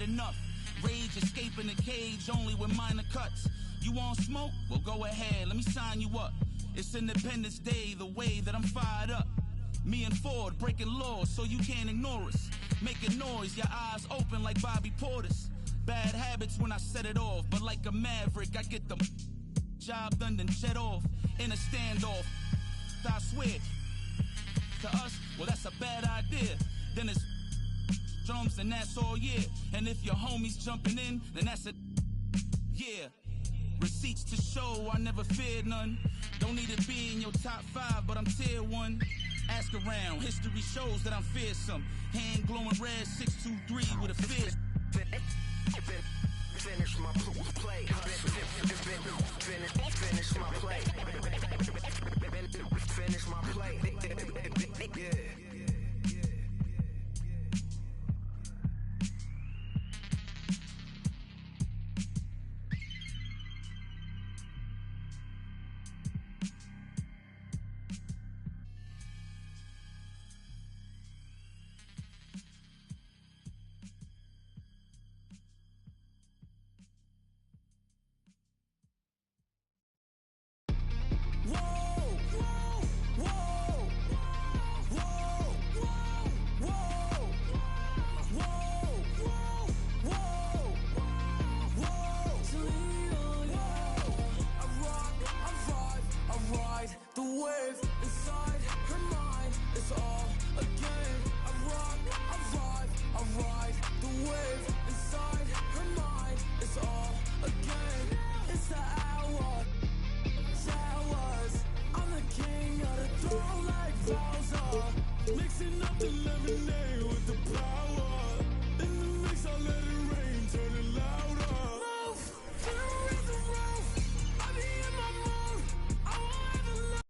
had enough. Rage escaping the cage only with minor cuts. You want smoke? Well, go ahead, let me sign you up. It's Independence Day, the way that I'm fired up. Me and Ford breaking laws so you can't ignore us. Making noise, your eyes open like Bobby Portis. Bad habits when I set it off, but like a maverick, I get the job done, then jet off. In a standoff, I swear. To us, well, that's a bad idea. Then it's drums and that's all year. And if your homies jumping in, then that's a yeah. Receipts to show, I never feared none. Don't need to be in your top 5, but I'm tier 1. Ask around, history shows that I'm fearsome. Hand glowing red, 623 with a fist. Finish my play. Finish my play. Finish my play. Yeah. Mixing up the lemonade with the power. In the mix, I let it rain, turn it louder. Move to the rhythm, move. I be in my mood. I won't ever love.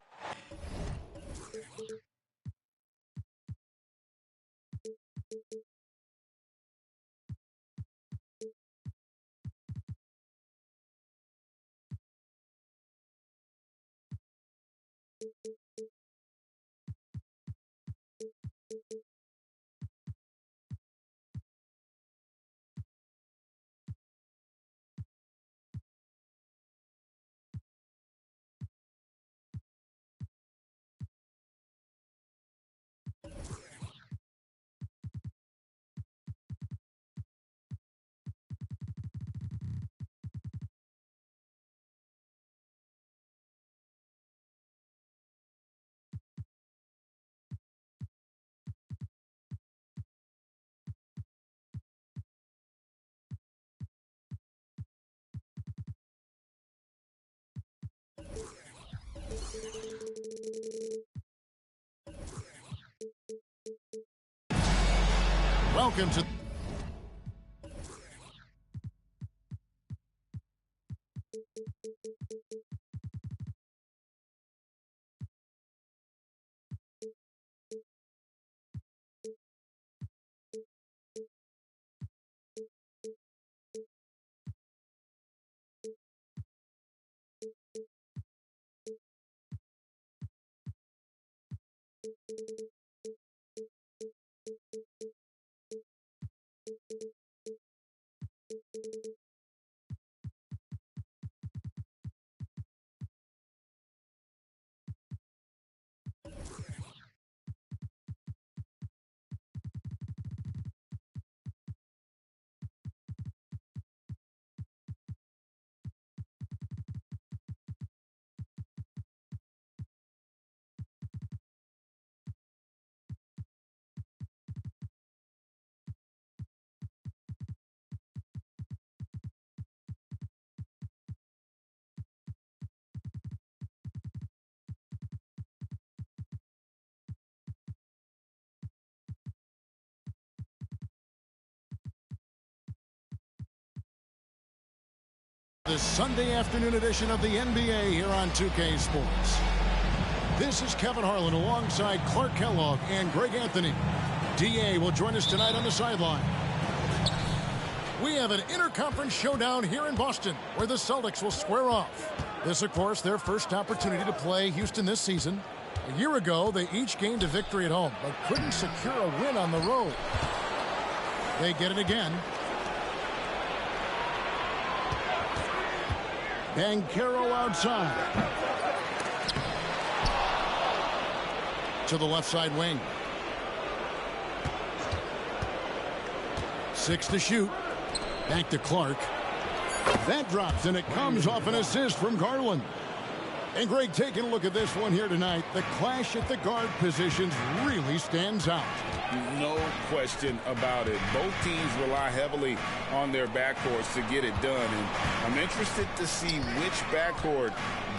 Welcome to the Sunday afternoon edition of the NBA here on 2K Sports. This is Kevin Harlan alongside Clark Kellogg and Greg Anthony. DA will join us tonight on the sideline. We have an interconference showdown here in Boston where the Celtics will square off. This, of course, their first opportunity to play Houston this season. A year ago, they each gained a victory at home, but couldn't secure a win on the road. They get it again. Banchero outside. To the left side wing. 6 to shoot. Back to Clark. That drops, and it comes off an assist from Garland. And Greg, taking a look at this one here tonight, the clash at the guard positions really stands out. No question about it. Both teams rely heavily on their backcourts to get it done. And I'm interested to see which backcourt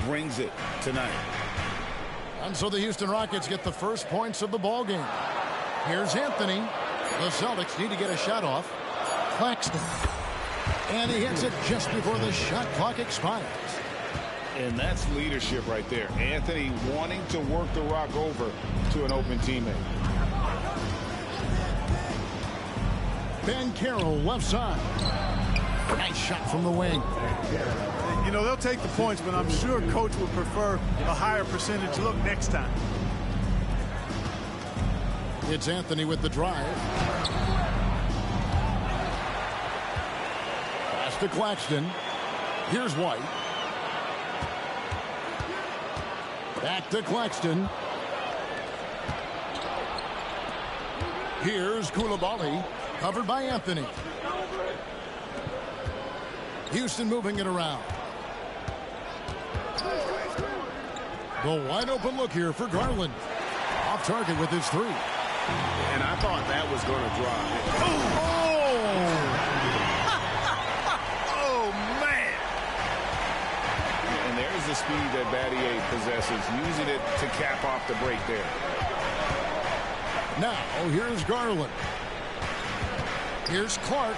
brings it tonight. And so the Houston Rockets get the first points of the ball game. Here's Anthony. The Celtics need to get a shot off. Claxton. And he hits it just before the shot clock expires. And that's leadership right there. Anthony wanting to work the rock over to an open teammate. Banchero left side. Nice shot from the wing. You know, they'll take the points, but I'm sure coach would prefer a higher percentage look next time. It's Anthony with the drive. Pass to Claxton. Here's White. Back to Claxton. Here's Koulibaly, covered by Anthony. Houston moving it around. The wide open look here for Garland. Off target with his 3. And I thought that was going to drive. Oh, man. And there's the speed that Battier possesses, using it to cap off the break there. Now, here's Garland. Here's Clark.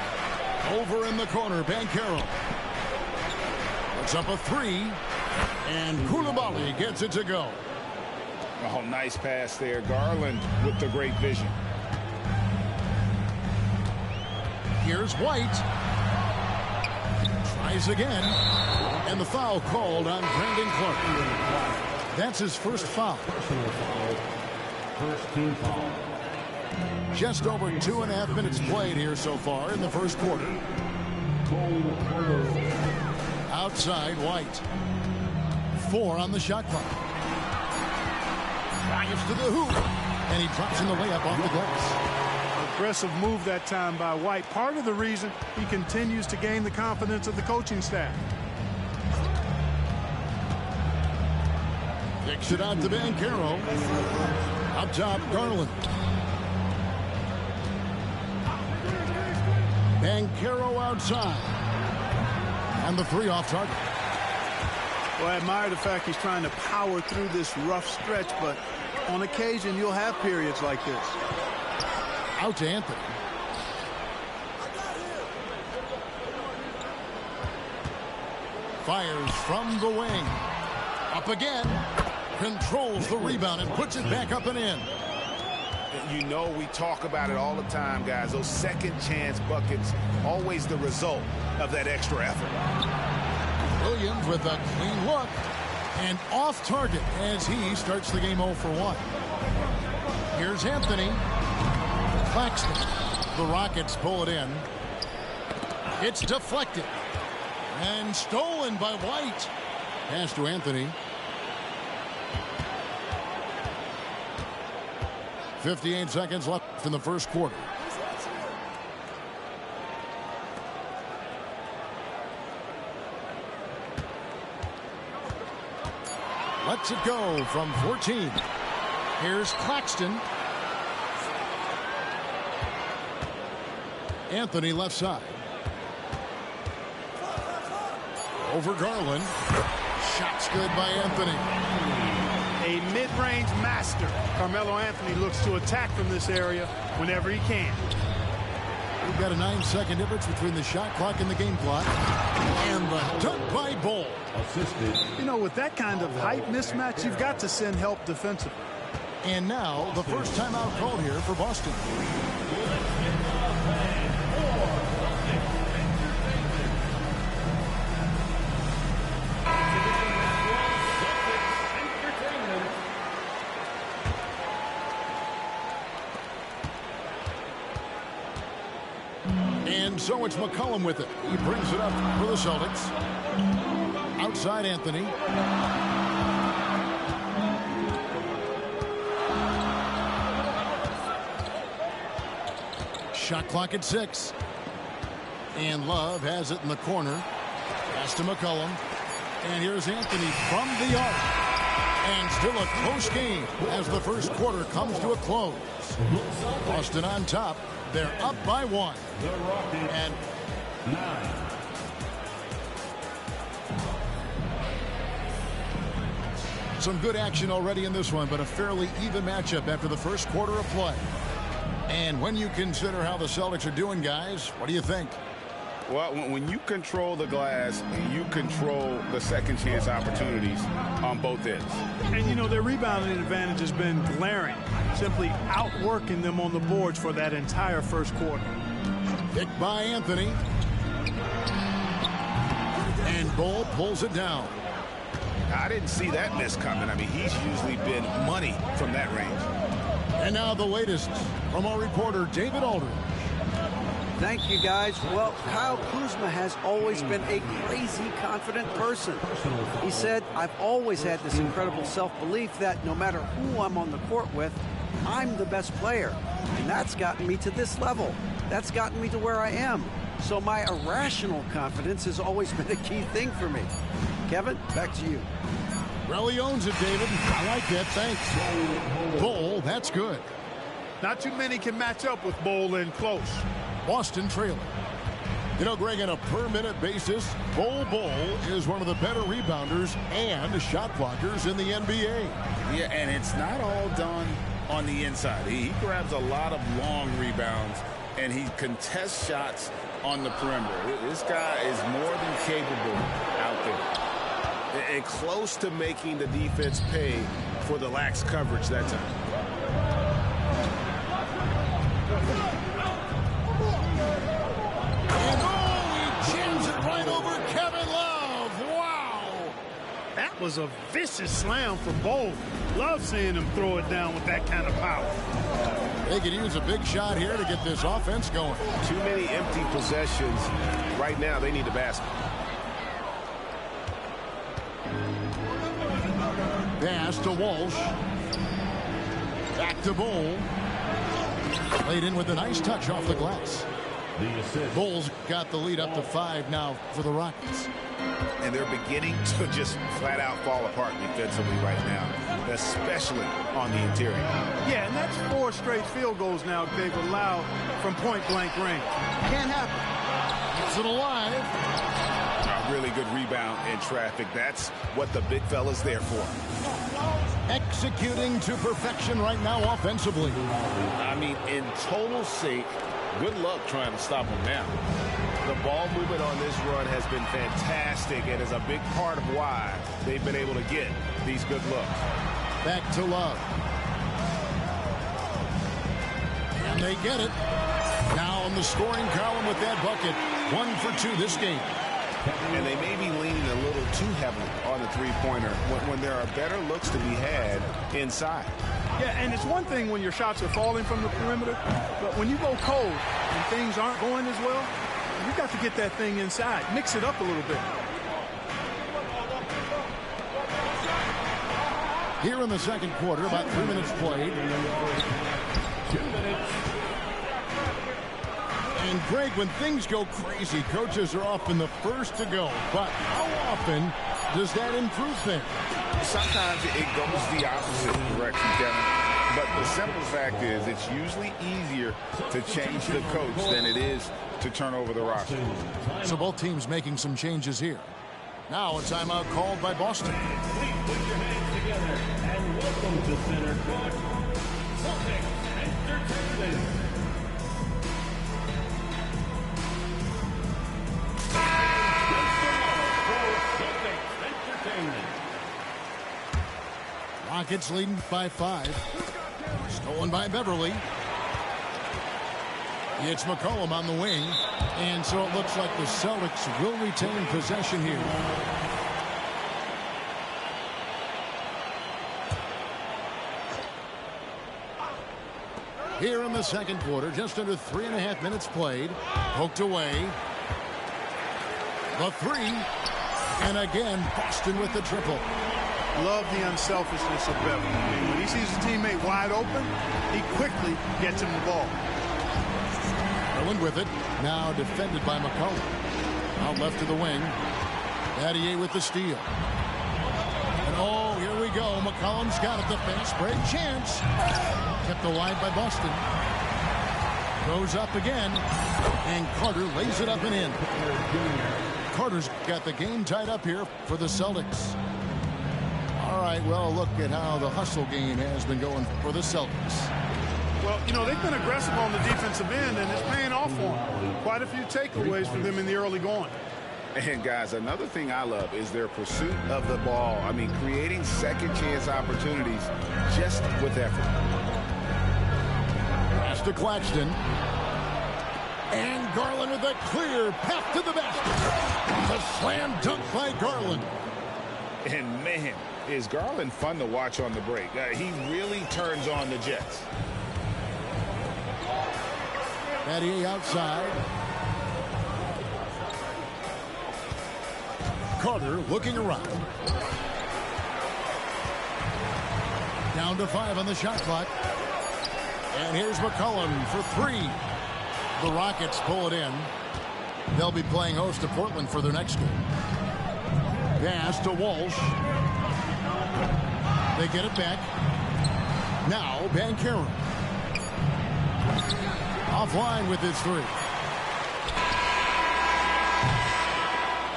Over in the corner, Banchero. Puts up a 3. And Koulibaly gets it to go. Oh, nice pass there. Garland with the great vision. Here's White. Tries again. And the foul called on Brandon Clark. That's his first foul. First team foul. Just over 2.5 minutes played here so far in the first quarter. Outside, White. 4 on the shot clock. Drives to the hoop. And he drops in the layup off the glass. Aggressive move that time by White. Part of the reason he continues to gain the confidence of the coaching staff. Kicks it out to Banchero. Up top, Garland. Banchero outside. And the 3 off target. Well, I admire the fact he's trying to power through this rough stretch, but on occasion you'll have periods like this. Out to Anthony. Fires from the wing. Up again. Controls the rebound and puts it back up and in. You know, we talk about it all the time, guys. Those second chance buckets, always the result of that extra effort. Williams with a clean look and off target as he starts the game 0 for 1. Here's Anthony. Claxton. The Rockets pull it in. It's deflected and stolen by White. Pass to Anthony. 58 seconds left in the first quarter. Lets it go from 14. Here's Claxton. Anthony left side. Over Garland. Shots good by Anthony. A mid-range master. Carmelo Anthony looks to attack from this area whenever he can. We've got a 9-second difference between the shot clock and the game clock. And the dunk by Bol. Assisted. You know, with that kind of height mismatch, you've got to send help defensively. And now the first timeout called here for Boston. And so it's McCollum with it. He brings it up for the Celtics. Outside Anthony. Shot clock at 6. And Love has it in the corner. Pass to McCollum. And here's Anthony from the arc. And still a close game as the first quarter comes to a close. Boston on top. They're up by 1. And 9. some good action already in this one, but a fairly even matchup after the first quarter of play. And when you consider how the Celtics are doing, guys, what do you think? Well, when you control the glass, you control the second chance opportunities on both ends. And, you know, their rebounding advantage has been glaring, simply outworking them on the boards for that entire first quarter. Picked by Anthony. And Bull pulls it down. I didn't see that miss coming. I mean, he's usually been money from that range. And now the latest from our reporter, David Aldridge. Thank you, guys. Well, Kyle Kuzma has always been a crazy confident person. He said, I've always had this incredible self-belief that no matter who I'm on the court with, I'm the best player. And that's gotten me to this level. That's gotten me to where I am. So my irrational confidence has always been a key thing for me. Kevin, back to you. Well, he owns it, David. I like that. Thanks. Bull, that's good. Not too many can match up with Bull in close. Boston trailing. You know, Greg, on a per-minute basis, Bull is one of the better rebounders and shot blockers in the NBA. Yeah, and it's not all done on the inside. He grabs a lot of long rebounds, and he contests shots on the perimeter. This guy is more than capable out there. And close to making the defense pay for the lax coverage that time. And he jams it right over Kevin Love. Wow. That was a vicious slam for Bull. Love seeing him throw it down with that kind of power. They could use a big shot here to get this offense going. Too many empty possessions. Right now, they need a basket. Pass to Walsh. Back to Bull. Played in with a nice touch off the glass. Bull's got the lead up to 5 now for the Rockets. And they're beginning to just flat out fall apart defensively right now, especially on the interior. Yeah, and that's 4 straight field goals now they've allowed from point-blank range. Can't happen. Gets it alive. A really good rebound in traffic. That's what the big fella's there for. Executing to perfection right now offensively. I mean, in total sync, good luck trying to stop him now. The ball movement on this run has been fantastic and is a big part of why they've been able to get these good looks. Back to Love. And they get it. Now in the scoring column with that bucket. 1 for 2 this game. And they may be leaning a little too heavily on the three-pointer when there are better looks to be had inside. Yeah, and it's one thing when your shots are falling from the perimeter, but when you go cold and things aren't going as well, you got to get that thing inside. Mix it up a little bit. Here in the second quarter, about 3 minutes played. 2 minutes. And Greg, when things go crazy, coaches are often the first to go. But how often does that improve things? Sometimes it goes the opposite direction, Kevin. But the simple fact is it's usually easier to change the coach than it is to turn over the roster. So both teams making some changes here. Now a timeout called by Boston. Please put your hands together and welcome to center court, Celtics Entertainment. Rockets leading by 5. Stolen by Beverly. It's McCollum on the wing. And so it looks like the Celtics will retain possession here. Here in the second quarter, just under 3.5 minutes played. Poked away. The 3. And again, Boston with the triple. Love the unselfishness of Beverly. I mean, when he sees his teammate wide open, he quickly gets him the ball. Garland with it. Now defended by McCollum. Out left to the wing. Battier with the steal. And oh, here we go. McCollum's got it. The fast break chance. Kept alive by Boston. Goes up again. And Carter lays it up and in. Carter's got the game tied up here for the Celtics. All right, well, look at how the hustle game has been going for the Celtics. Well, you know, they've been aggressive on the defensive end, and it's paying off for them. Quite a few takeaways for them in the early going. And, guys, another thing I love is their pursuit of the ball. I mean, creating second-chance opportunities just with effort. Pass to Claxton. And Garland with a clear path to the basket. A slam dunk by Garland. And, man, is Garland fun to watch on the break. He really turns on the Jets. Battier outside. Carter looking around. Down to 5 on the shot clock. And here's McCollum for 3. The Rockets pull it in. They'll be playing host to Portland for their next game. Pass to Walsh. They get it back. Now Banchero. Offline with his 3.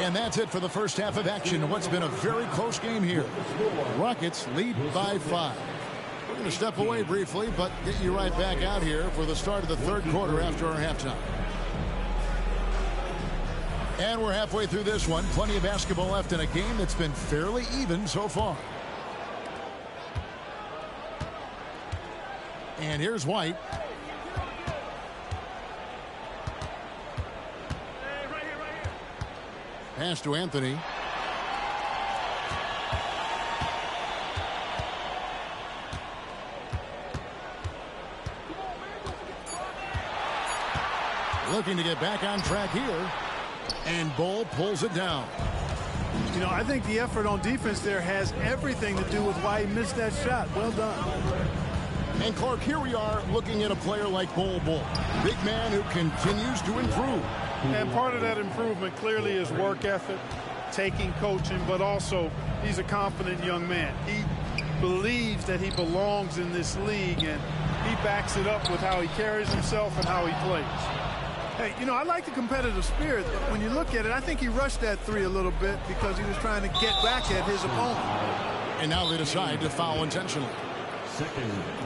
And that's it for the first half of action. What's been a very close game here. Rockets lead by 5. We're going to step away briefly, but get you right back out here for the start of the third quarter after our halftime. And we're halfway through this one. Plenty of basketball left in a game that's been fairly even so far. And here's White. Pass to Anthony. Looking to get back on track here. And Bull pulls it down. You know, I think the effort on defense there has everything to do with why he missed that shot. Well done. And Clark, here we are looking at a player like Bull. Big man who continues to improve. And part of that improvement clearly is work ethic, taking coaching, but also he's a confident young man. He believes that he belongs in this league, and he backs it up with how he carries himself and how he plays. Hey, you know, I like the competitive spirit, but when you look at it, I think he rushed that 3 a little bit because he was trying to get back at his opponent. And now they decide to foul intentionally.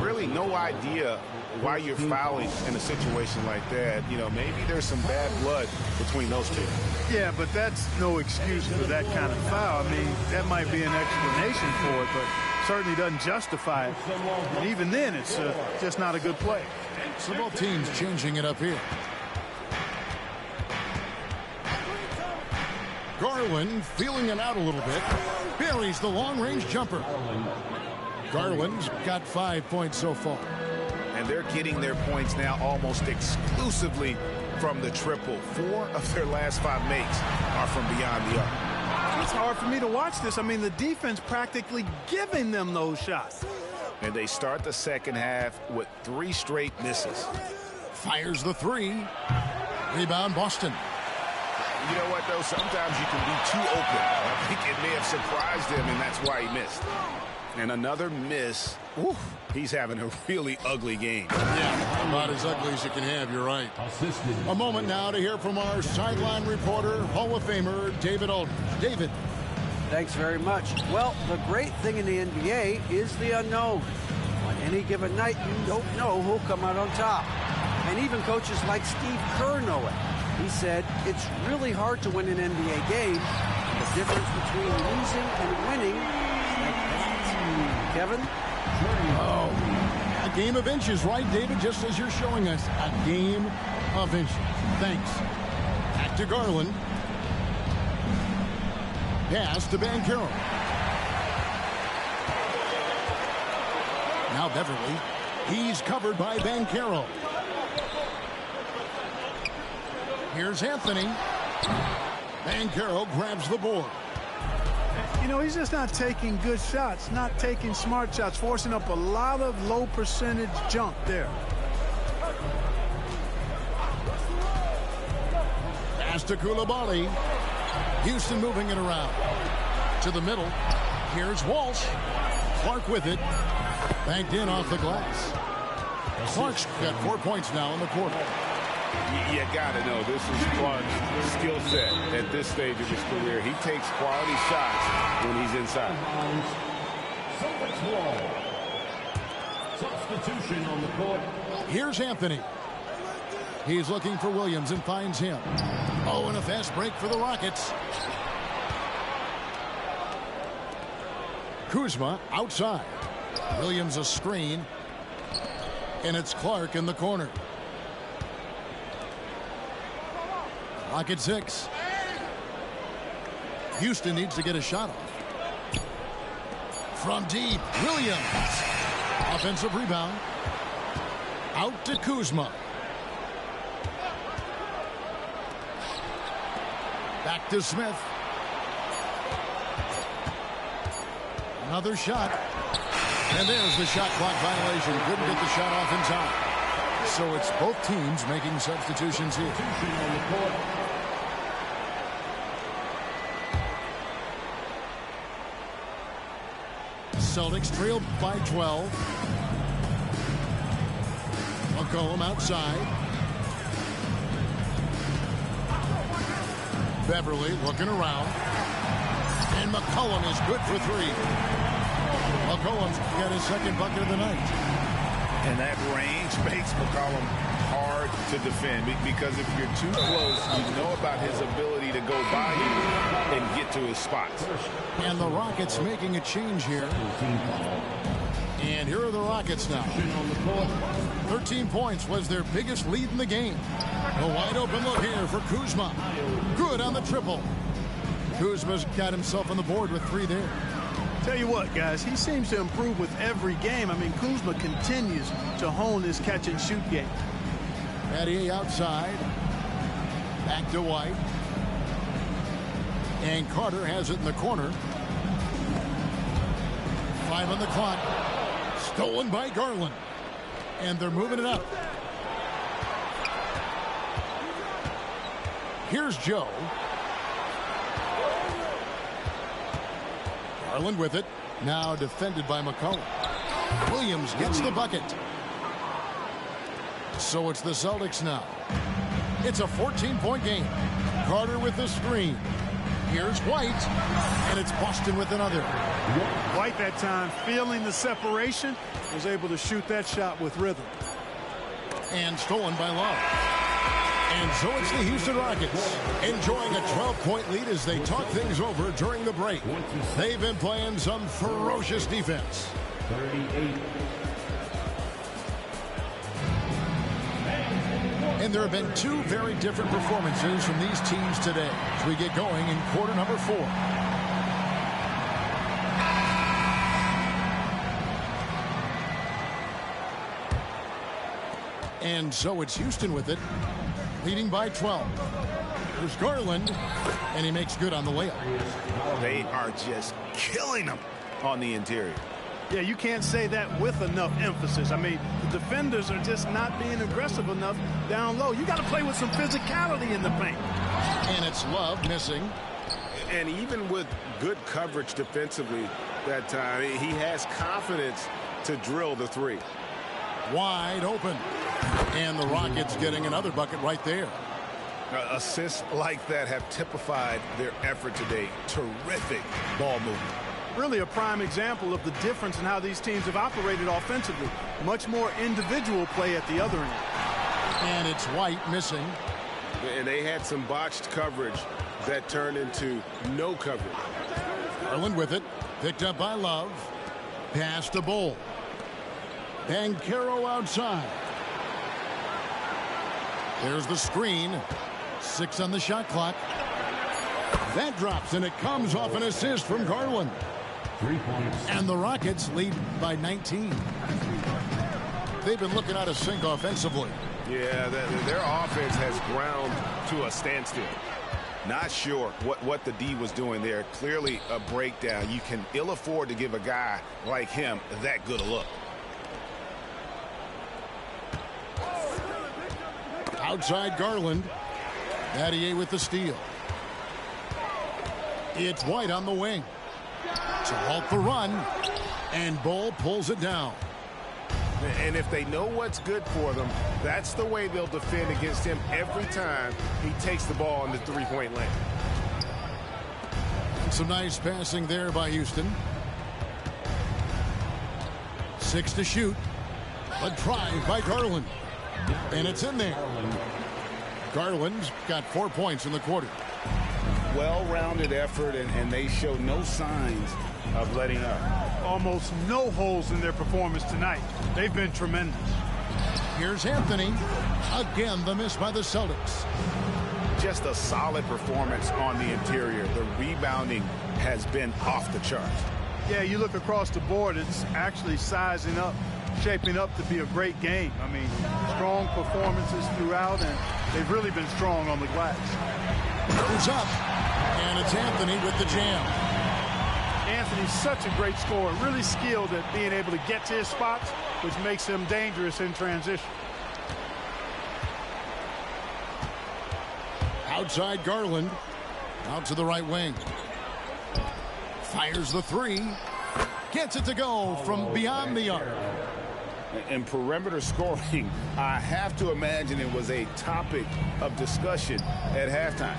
Really no idea why you're fouling in a situation like that. You know, maybe there's some bad blood between those two. Yeah, but that's no excuse for that kind of foul. I mean, that might be an explanation for it, but certainly doesn't justify it. And even then, it's just not a good play. So both teams changing it up here. Garland feeling it out a little bit. Buries the long-range jumper. Garland's got 5 points so far. And they're getting their points now almost exclusively from the triple. 4 of their last 5 makes are from beyond the arc. It's hard for me to watch this. I mean, the defense practically giving them those shots. And they start the second half with 3 straight misses. Fires the 3. Rebound Boston. You know what, though? Sometimes you can be too open. I think it may have surprised him, and that's why he missed. And another miss. Oof, he's having a really ugly game. Yeah, about as ugly as you can have, you're right. A moment now to hear from our sideline reporter, Hall of Famer, David Aldridge. David. Thanks very much. Well, the great thing in the NBA is the unknown. On any given night, you don't know who'll come out on top. And even coaches like Steve Kerr know it. He said, it's really hard to win an NBA game. The difference between losing and winning is like that. Kevin? Oh, a game of inches, right, David? Just as you're showing us, a game of inches. Thanks. Back to Garland. Pass to Banchero. Now Beverly. He's covered by Banchero. Here's Anthony. Banchero grabs the board. You know, he's just not taking good shots, not taking smart shots, forcing up a lot of low percentage jump there. Pass to Coulibaly. Houston moving it around. To the middle. Here's Walsh. Clark with it. Banked in off the glass. Clark's got 4 points now in the quarter. You got to know this is Clark's skill set at this stage of his career. He takes quality shots when he's inside. Substitution on the court. Here's Anthony. He's looking for Williams and finds him. Oh, and a fast break for the Rockets. Kuzma outside. Williams a screen. And it's Clark in the corner. Rocket 6. Houston needs to get a shot off. From deep, Williams. Offensive rebound. Out to Kuzma. Back to Smith. Another shot. And there's the shot clock violation. Couldn't get the shot off in time. So it's both teams making substitutions here. Celtics trailed by 12. McCollum outside. Beverly looking around. And McCollum is good for three. McCollum's got his second bucket of the night. And that range makes McCollum hard to defend because if you're too close, you know about his ability to go by you and get to his spots. And the Rockets making a change here. And here are the Rockets now. 13 points was their biggest lead in the game. A wide open look here for Kuzma. Good on the triple. Kuzma's got himself on the board with 3 there. Tell you what, guys, he seems to improve with every game. I mean, Kuzma continues to hone his catch-and-shoot game. Matty outside. Back to White. And Carter has it in the corner. 5 on the clock. Stolen by Garland. And they're moving it up. Here's Joe. Garland with it. Now defended by McCollum. Williams gets the bucket. So it's the Celtics now. It's a 14-point game. Carter with the screen. Here's White. And it's Boston with another. White that time, feeling the separation, was able to shoot that shot with rhythm. And stolen by Love. And so it's the Houston Rockets enjoying a 12-point lead as they talk things over during the break. They've been playing some ferocious defense. 38. And there have been 2 very different performances from these teams today as we get going in quarter number 4. And so it's Houston with it, leading by 12. There's Garland, and he makes good on the layup. They are just killing them on the interior. Yeah, you can't say that with enough emphasis. I mean, the defenders are just not being aggressive enough down low. You got to play with some physicality in the paint. And it's Love missing. And even with good coverage defensively that time, he has confidence to drill the 3. Wide open. And the Rockets getting another bucket right there. Assists like that have typified their effort today. Terrific ball movement. Really a prime example of the difference in how these teams have operated offensively. Much more individual play at the other end. And it's White missing. And they had some botched coverage that turned into no coverage. Garland with it. Picked up by Love. Pass to Bull. Banchero outside. There's the screen. 6 on the shot clock. That drops, and it comes off an assist from Garland. 3 points. And the Rockets lead by 19. They've been looking out of sync offensively. Yeah, their offense has ground to a standstill. Not sure what the D was doing there. Clearly a breakdown. You can ill afford to give a guy like him that good a look. Outside Garland. Battier with the steal. It's White on the wing. To halt the run. And Bull pulls it down. And if they know what's good for them, that's the way they'll defend against him every time he takes the ball in the three-point lane. Some nice passing there by Houston. 6 to shoot. A drive by Garland. And it's in there. Garland's got 4 points in the quarter. Well-rounded effort, and they show no signs of letting up. Almost no holes in their performance tonight. They've been tremendous. Here's Anthony. Again, the miss by the Celtics. Just a solid performance on the interior. The rebounding has been off the charts. Yeah, you look across the board, it's actually sizing up, shaping up to be a great game. I mean, strong performances throughout, and they've really been strong on the glass. Goes up, and it's Anthony with the jam. Anthony's such a great scorer, really skilled at being able to get to his spots, which makes him dangerous in transition. Outside Garland. Out to the right wing. Fires the three. Gets it to go from beyond the arc. And perimeter scoring, I have to imagine it was a topic of discussion at halftime.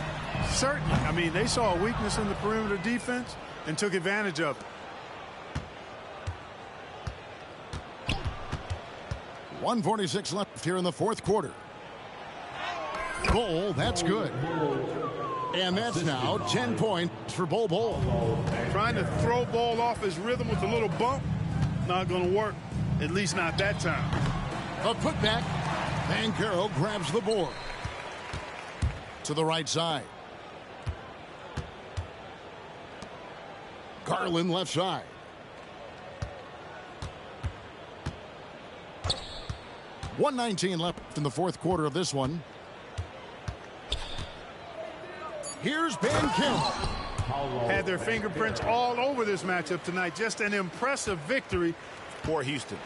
Certainly. I mean, they saw a weakness in the perimeter defense and took advantage of it. 1:46 left here in the fourth quarter. Bull, that's good. And that's now 10 points for Bull. Trying to throw Bull off his rhythm with a little bump, not going to work, at least not that time. A putback. Banchero grabs the board. To the right side. Garland left side. .119 left in the fourth quarter of this one. Here's Banchero. Had their fingerprints all over this matchup tonight. Just an impressive victory for Houston.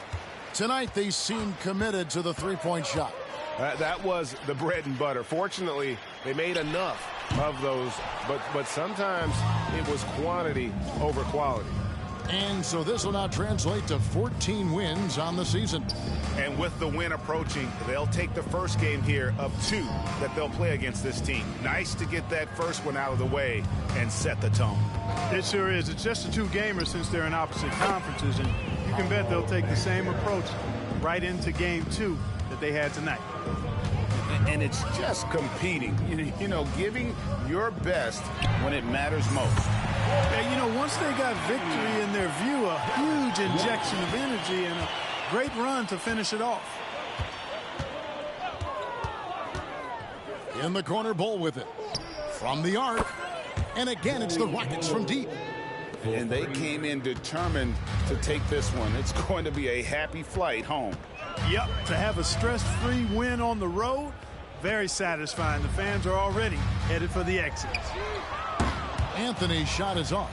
Tonight they seem committed to the three-point shot. That was the bread and butter. Fortunately, they made enough of those, but sometimes it was quantity over quality. And so this will now translate to 14 wins on the season. And with the win approaching, they'll take the first game here of 2 that they'll play against this team. Nice to get that first one out of the way and set the tone. It sure is. It's just a 2-gamer since they're in opposite conferences, and you can bet they'll take the same approach right into game 2 that they had tonight. And it's just competing, you know, giving your best when it matters most. Yeah, you know, once they got victory in their view, a huge injection of energy and a great run to finish it off. In the corner, Bull with it. From the arc. And again, it's the Rockets from deep. And they came in determined to take this one. It's going to be a happy flight home. Yep, to have a stress-free win on the road, very satisfying. The fans are already headed for the exits. Anthony's shot is off.